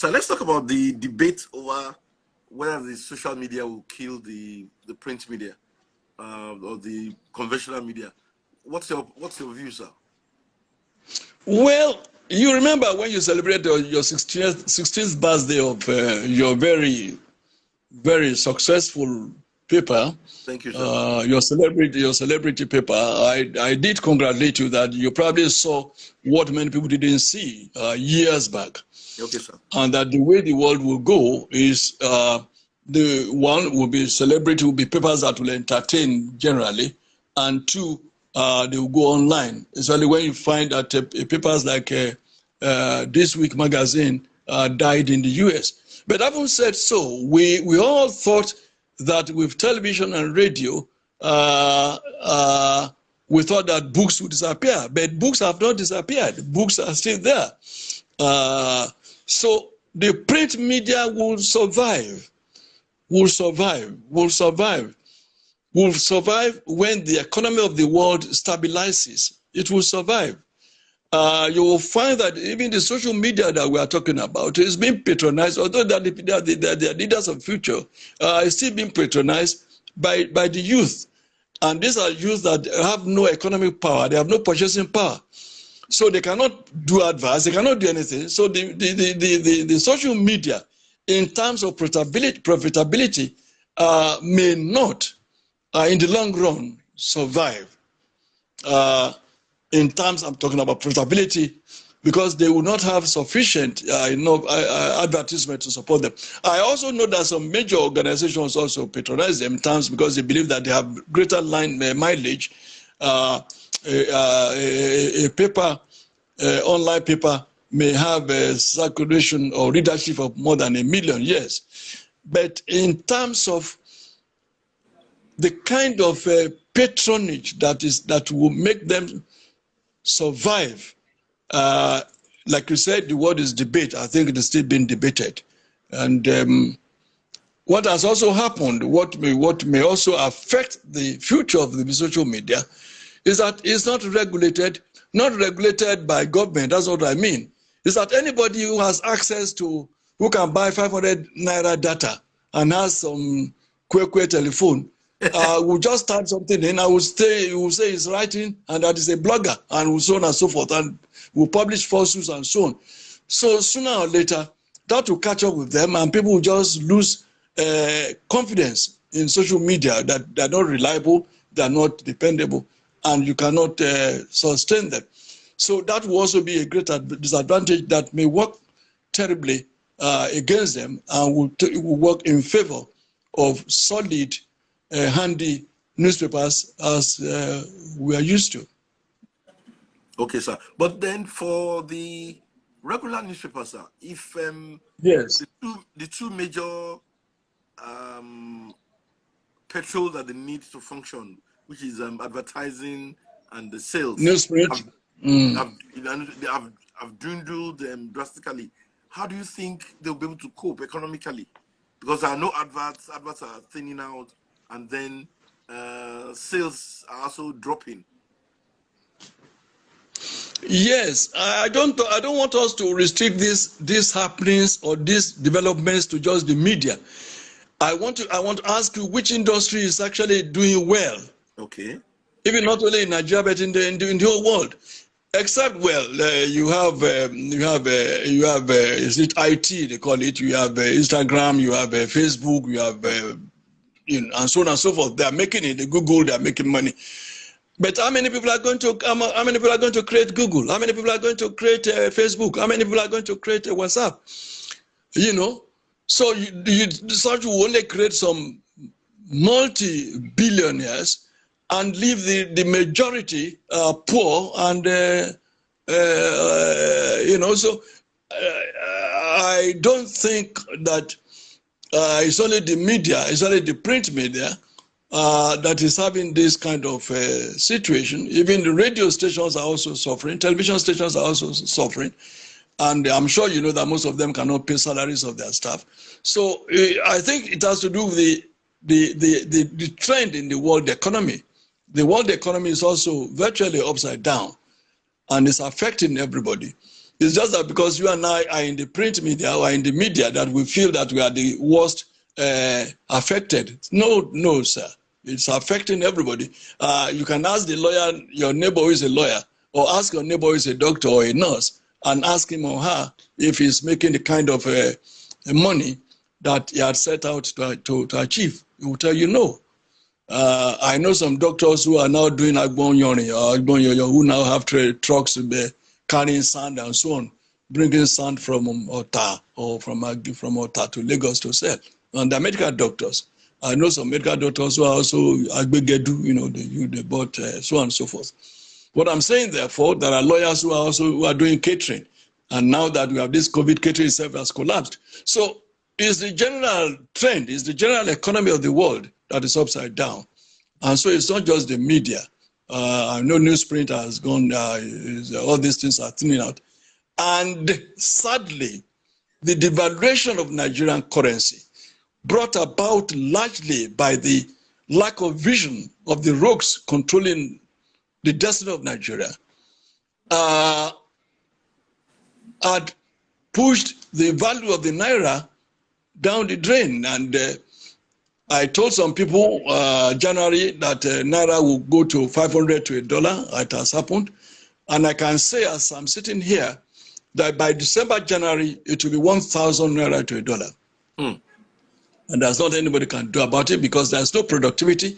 So let's talk about the debate over whether the social media will kill the print media or the conventional media. What's your view, sir? Well, you remember when you celebrated your 16th birthday of your very, very successful paper. Thank you, sir. Your celebrity paper. I did congratulate you that you probably saw what many people didn't see years back. Okay, sir. And that the way the world will go is the one will be celebrity, will be papers that will entertain generally, and two, they will go online. Especially when you find that papers like This Week magazine died in the US. But having said so, we all thought that with television and radio, we thought that books would disappear, but books have not disappeared. Books are still there. So the print media will survive when the economy of the world stabilizes. It will survive. You will find that even the social media that we are talking about is being patronized, although they are the leaders of the future, it's still being patronized by the youth. And these are youth that have no economic power, they have no purchasing power. So they cannot do adverts, they cannot do anything. So the social media, in terms of profitability, may not, in the long run, survive. In terms, I'm talking about profitability, because they will not have sufficient advertisement to support them. I also know that some major organizations also patronize them in terms because they believe that they have greater mileage. A paper, online paper, may have a circulation or readership of more than 1 million, yes. But in terms of the kind of patronage that will make them survive, like you said, the word is debate. I think it is still being debated. And what has also happened, what may also affect the future of the social media, is that it's not regulated by government. That's what I mean. Is that anybody who has access to, who can buy 500 naira data and has some quick telephone, will just start something in. Will say he's writing and that is a blogger and so on and so forth, and will publish falsehoods and so on. So sooner or later, that will catch up with them, and people will just lose confidence in social media that they're not reliable, they're not dependable, and you cannot sustain them. So that will also be a great disadvantage that may work terribly against them and will work in favor of solid, handy newspapers as we are used to. Okay, sir. But then for the regular newspapers, sir, if yes, the two major petrol that they need to function, which is advertising and the sales, newsprint, have dwindled drastically. How do you think they'll be able to cope economically? Because I know adverts are thinning out, and then sales are also dropping. Yes, I don't want us to restrict these happenings or these developments to just the media. I want to ask you which industry is actually doing well. Okay. Even not only in Nigeria but in the whole world. Except, well, you have is it IT they call it? You have Instagram, you have Facebook, you have and so on and so forth. They are making it. Google, they are making money. But how many people are going to create Google? How many people are going to create Facebook? How many people are going to create WhatsApp? You know, so you will only create some multi-billionaires and leave the majority poor and So I don't think that it's only the media, it's only the print media that is having this kind of situation. Even the radio stations are also suffering, television stations are also suffering, and I'm sure you know that most of them cannot pay salaries of their staff. So I think it has to do with the trend in the world economy. The world economy is also virtually upside down, and it's affecting everybody. It's just that because you and I are in the print media or in the media that we feel that we are the worst affected. No, no, sir. It's affecting everybody. You can ask the lawyer, your neighbor who is a lawyer, or ask your neighbor who is a doctor or a nurse, and ask him or her if he's making the kind of money that he had set out to achieve. He will tell you no. I know some doctors who are now doing agbonyori, who now have trucks carrying sand and so on, bringing sand from Ota or from Ota to Lagos to sell. And they're medical doctors. I know some medical doctors who are also agbegedu, they bought so on and so forth. What I'm saying, therefore, there are lawyers who are doing catering, and now that we have this COVID, catering itself has collapsed. So it's the general trend, it's the general economy of the world that is upside down, and so it's not just the media. I know newsprint has gone, all these things are thinning out. And sadly, the devaluation of Nigerian currency, brought about largely by the lack of vision of the rogues controlling the destiny of Nigeria, had pushed the value of the Naira down the drain. And I told some people January that Naira will go to 500 to $1. It has happened. And I can say, as I'm sitting here, that by December, January, it will be 1,000 Naira to $1. And there's not anybody can do about it because there's no productivity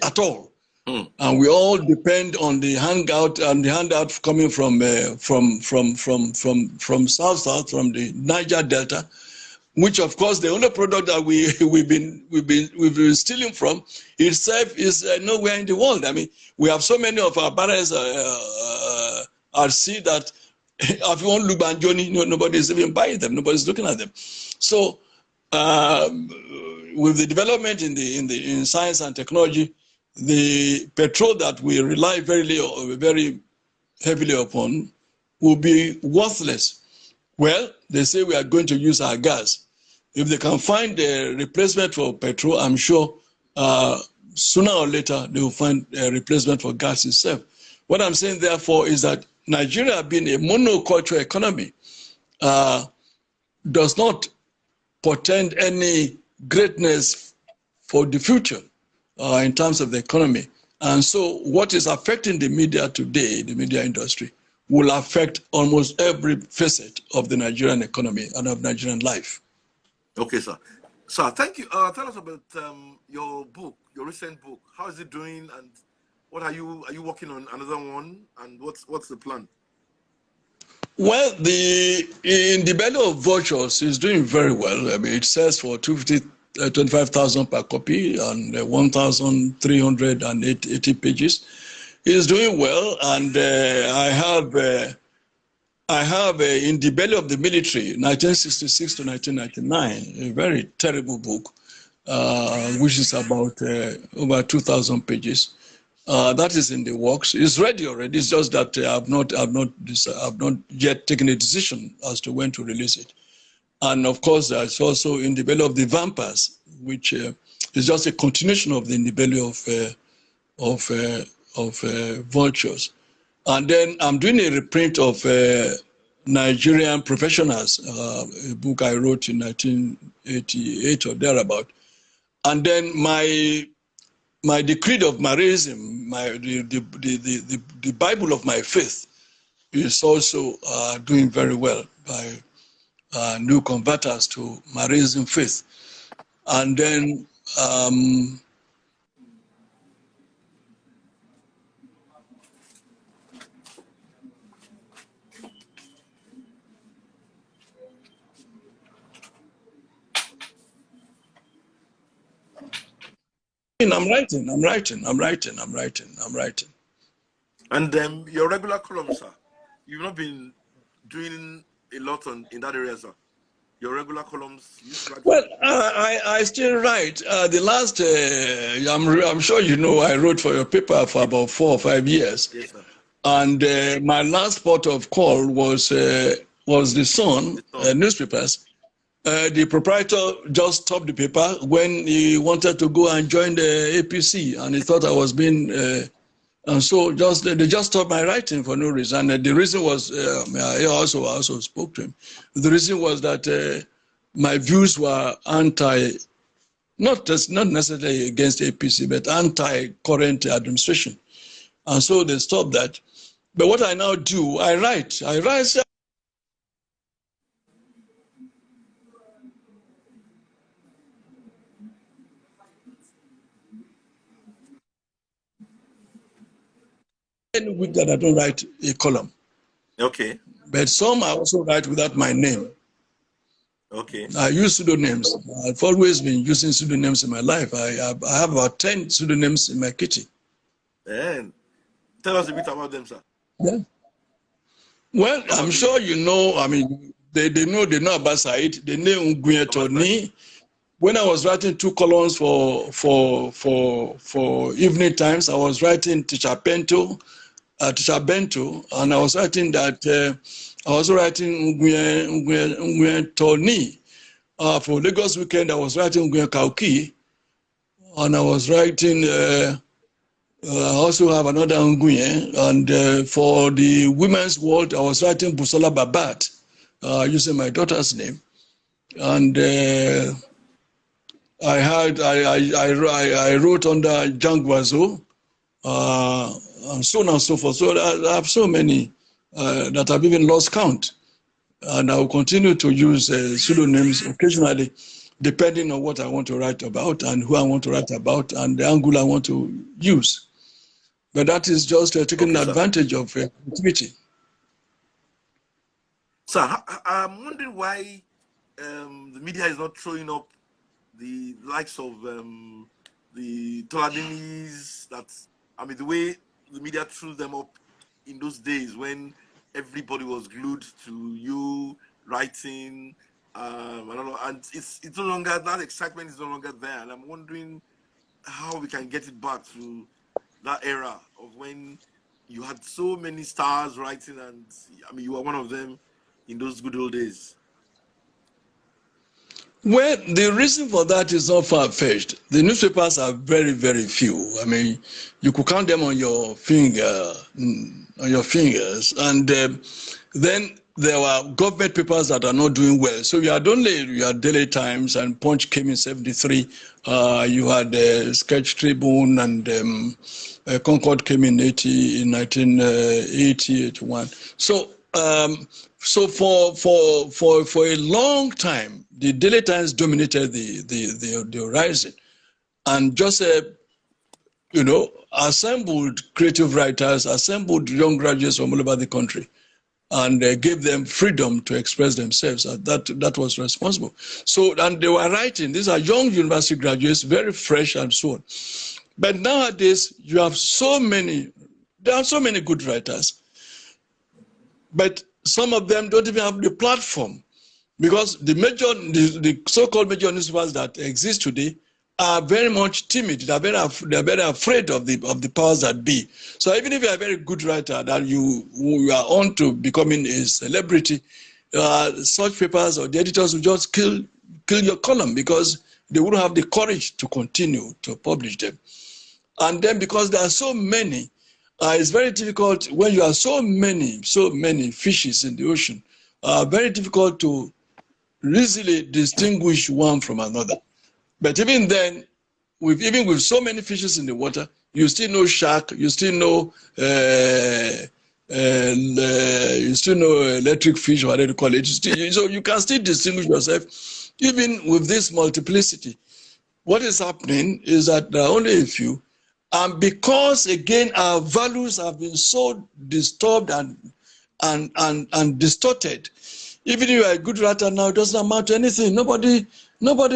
at all. And we all depend on the handout coming from south, from the Niger Delta, which of course the only product that we've been stealing from itself is nowhere in the world. I mean, we have so many of our barrels at sea that if you want Lubanjoni, nobody is even buying them. Nobody's looking at them. So with the development in science and technology, the petrol that we rely very heavily upon will be worthless. Well, they say we are going to use our gas. If they can find a replacement for petrol, I'm sure sooner or later they will find a replacement for gas itself. What I'm saying, therefore, is that Nigeria, being a monoculture economy, does not portend any greatness for the future in terms of the economy. And so what is affecting the media today, the media industry, will affect almost every facet of the Nigerian economy and of Nigerian life. Okay, sir. Sir, thank you. Tell us about your book, your recent book. How is it doing, and what are you working on another one, and what's the plan? Well, in the belly of vultures is doing very well. I mean, it sells for 25,000 per copy and 1,380 pages. It's doing well, and I have In the Belly of the Military, 1966 to 1999, a very terrible book, which is about over 2,000 pages. That is in the works. It's ready already. It's just that I've not yet taken a decision as to when to release it. And of course, there's also In the Belly of the Vampires, which is just a continuation of the In the Belly of Vultures. And then I'm doing a reprint of Nigerian Professionals, a book I wrote in 1988 or thereabout. And then my Decree of Marism, the Bible of my faith, is also doing very well by new converters to Marism faith. And then I'm writing. And your regular columns, sir, you've not been doing a lot in that area, sir. Your regular columns. Well, I still write. The last, I'm sure you know, I wrote for your paper for about 4 or 5 years. Yes, sir. And my last port of call was the Sun newspapers. The proprietor just stopped the paper when he wanted to go and join the APC, and he thought I was being And so they just stopped my writing for no reason. And the reason was, I also spoke to him. The reason was that my views were not necessarily against APC, but anti-current administration. And so they stopped that. But what I now do, I write any week that I don't write a column. Okay. But some I also write without my name. Okay. I use pseudonyms. I've always been using pseudonyms in my life. I have about 10 pseudonyms in my kitchen. And tell us a bit about them, sir. Yeah. Well, I'm sure you know, I mean, they know about Said. They know Nguyen Tony. When I was writing 2 columns for Evening Times, I was writing Teacher Bento, and I was writing that I was writing Nguyen Tony. For Lagos Weekend, I was writing Nguyen Kauki, and I was writing. I also have another Nguyen, and for the Women's World, I was writing Busola Babat, using my daughter's name, and I wrote under Jangwazo, and so on and so forth. So I have so many that I've even lost count. And I will continue to use pseudonyms occasionally, depending on what I want to write about and who I want to write about and the angle I want to use. But that is just taking advantage of activity. Sir, I'm wondering why the media is not throwing up the likes of the TOLA ADENIYIs. The way the media threw them up in those days when everybody was glued to you writing, I don't know, and it's no longer, that excitement is no longer there. And I'm wondering how we can get it back to that era of when you had so many stars writing, and you were one of them in those good old days. Well, the reason for that is not far-fetched. The newspapers are very, very few. You could count them on your fingers. And then there were government papers that are not doing well. So you had Daily Times, and Punch came in 73. You had Sketch Tribune, and Concord came in 1980, 81. So for a long time, the Daily Times dominated the horizon, and just assembled creative writers, assembled young graduates from all over the country, and gave them freedom to express themselves. That was responsible. So, and they were writing. These are young university graduates, very fresh and so on. But nowadays, there are so many good writers, but some of them don't even have the platform, because the so-called major newspapers that exist today are very much timid. They're very afraid of the powers that be. So even if you're a very good writer, that you are on to becoming a celebrity, such papers or the editors will just kill your column, because they wouldn't have the courage to continue to publish them. And then because there are so many, it's very difficult when you have so many fishes in the ocean. Very difficult to easily distinguish one from another. But even then, even with so many fishes in the water, you still know shark, you still know electric fish, whatever you call it. So you can still distinguish yourself, even with this multiplicity. What is happening is that there are only a few, and because again our values have been so disturbed and distorted. Even if you are a good writer now, it doesn't amount to anything. Nobody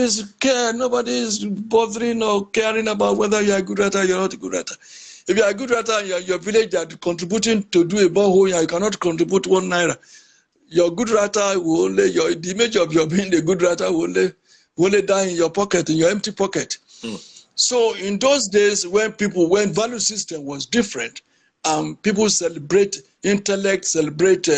is bothering or caring about whether you're a good writer or you're not a good writer. If you're a good writer and your village are contributing to do a borehole, you cannot contribute 1 naira. Your good writer will only, the image of your being a good writer will only die in your pocket, in your empty pocket. So in those days when value system was different, people celebrate intellect, celebrate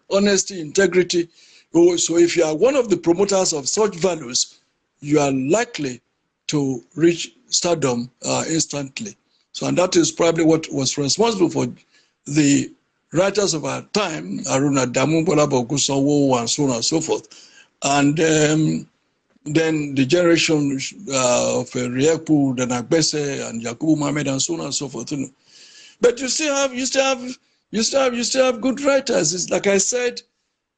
honesty, integrity. So if you are one of the promoters of such values, you are likely to reach stardom instantly. So, and that is probably what was responsible for the writers of our time, Aruna Damu, Bola Bogusanwo, and so on and so forth. And then the generation of Riepu, then Agbese, and Yakubu Mohammed, and so on and so forth. But you still have good writers. It's like I said,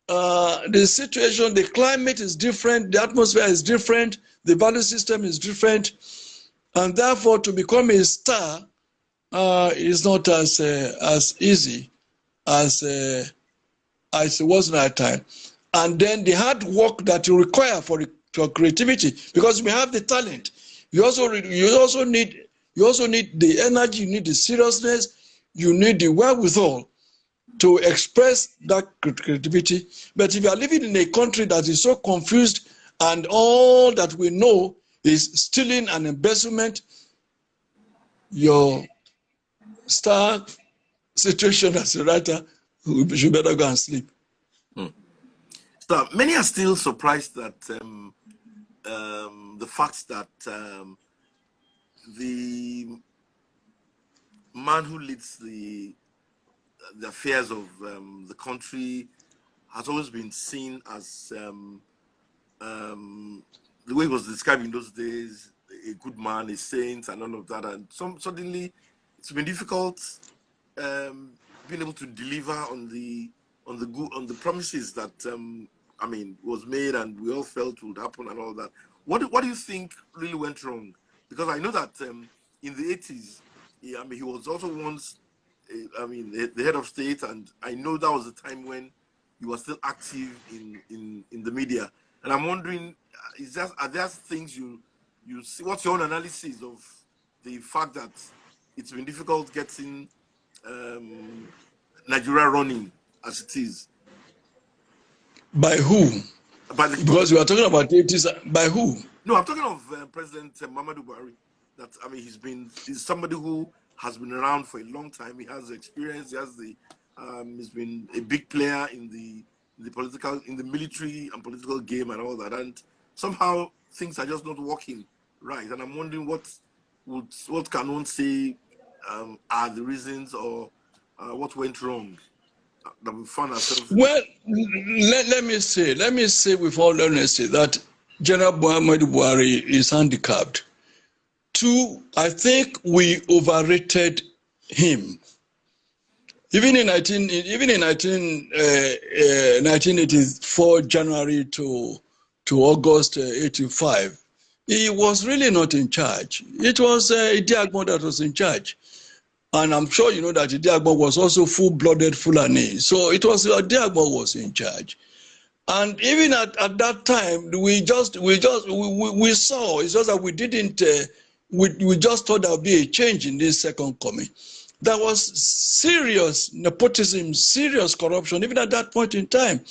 the situation, the climate is different, the atmosphere is different, the value system is different, and therefore to become a star is not as easy as it was in our time. And then the hard work that you require for creativity, because we have the talent. You also need the energy, you need the seriousness, you need the wherewithal to express that creativity. But if you are living in a country that is so confused and all that we know is stealing and embezzlement, your star situation as a writer, you should better go and sleep. So many are still surprised that the fact that the man who leads the affairs of the country has always been seen as the way it was described in those days, a good man, a saint, and all of that. And suddenly, it's been difficult being able to deliver on the promises that I mean was made and we all felt would happen and all that. What do you think really went wrong? Because I know that in the 80s, I mean, he was also once, I mean, the head of state, and I know that was the time when you were still active in the media. And I'm wondering, are there things you see? What's your own analysis of the fact that it's been difficult getting Nigeria running as it is? By who? Because we are talking about the 80s. By who? No, I'm talking of President Muhammadu Buhari. That, I mean, he's somebody who has been around for a long time. He has experience. He has he's been a big player in the military and political game and all that. And somehow things are just not working right. And I'm wondering what can one say are the reasons, or what went wrong that we found ourselves in? Well, let me say with all honesty that General Muhammadu Buhari is handicapped. Two, I think we overrated him. Even in 1984 January to August 85, he was really not in charge. It was Idiagbo that was in charge. And I'm sure you know that Idiagbo was also full-blooded Fulani. So it was Idiagbo was in charge. And even at that time, we saw, it's just that we didn't, we just thought there would be a change in this second coming. There was serious nepotism, serious corruption, even at that point in time.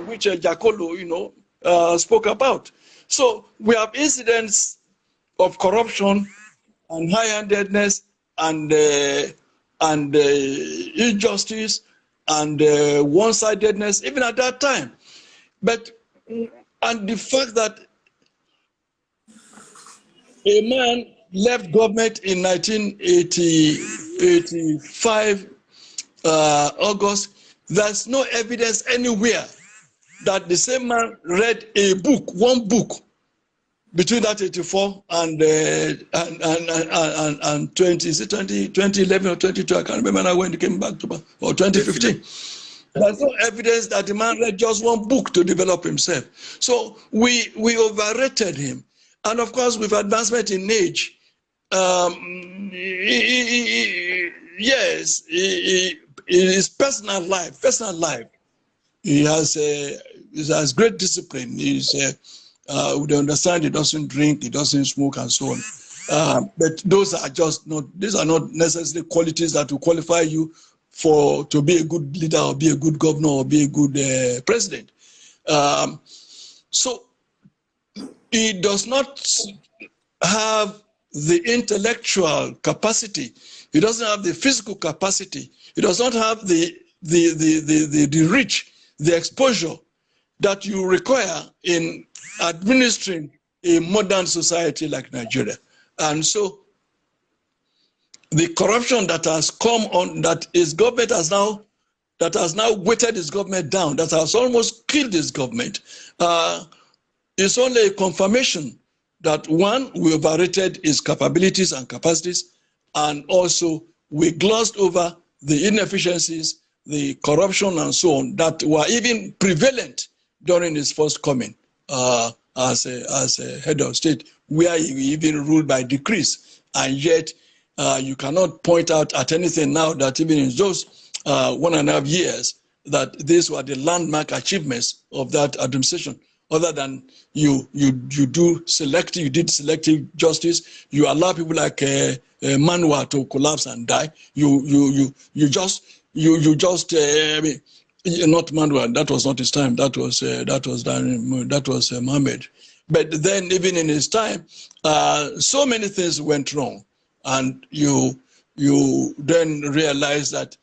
Which Jakolo, spoke about. So we have incidents of corruption and high-handedness and injustice and one-sidedness, even at that time. And the fact that a man left government in 1985 August, there's no evidence anywhere that the same man read one book between that 84 and 2011 or 22, I can't remember now when he came back to, or 2015. There's no evidence that the man read just one book to develop himself. So we overrated him. And of course, with advancement in age, yes, in his personal life, he has great discipline. We understand he doesn't drink, he doesn't smoke, and so on. But those are these are not necessarily qualities that will qualify you to be a good leader, or be a good governor, or be a good president. So he does not have the intellectual capacity. He doesn't have the physical capacity. He does not have the reach, the exposure that you require in administering a modern society like Nigeria. And so the corruption that has come on, that his government has now, weighted his government down, that has almost killed his government, is only a confirmation that, one, we overrated his capabilities and capacities, and also we glossed over the inefficiencies, the corruption, and so on that were even prevalent during his first coming as a head of state, where he even ruled by decrees. And yet you cannot point out at anything now that even in those 1.5 years that these were the landmark achievements of that administration, other than you did selective justice. You allow people like Manwa to collapse and die. You just not Manwa. That was not his time. That was Mohammed. But then, even in his time, so many things went wrong, and you then realize that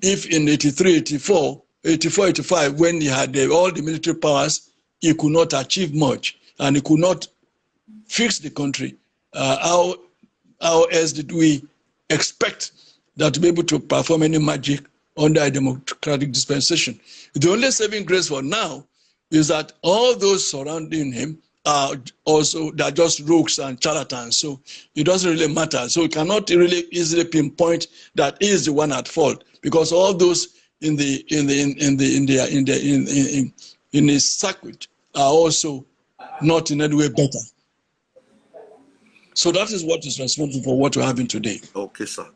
if in 83, 84, 85, when he had all the military powers, he could not achieve much, and he could not fix the country. How else did we expect that to be able to perform any magic under a democratic dispensation? The only saving grace for now is that all those surrounding him are they're just rogues and charlatans. So it doesn't really matter. So you cannot really easily pinpoint that he is the one at fault, because all those in his circuit are also not in any way better. So that is what is responsible for what we're having today. Okay, sir.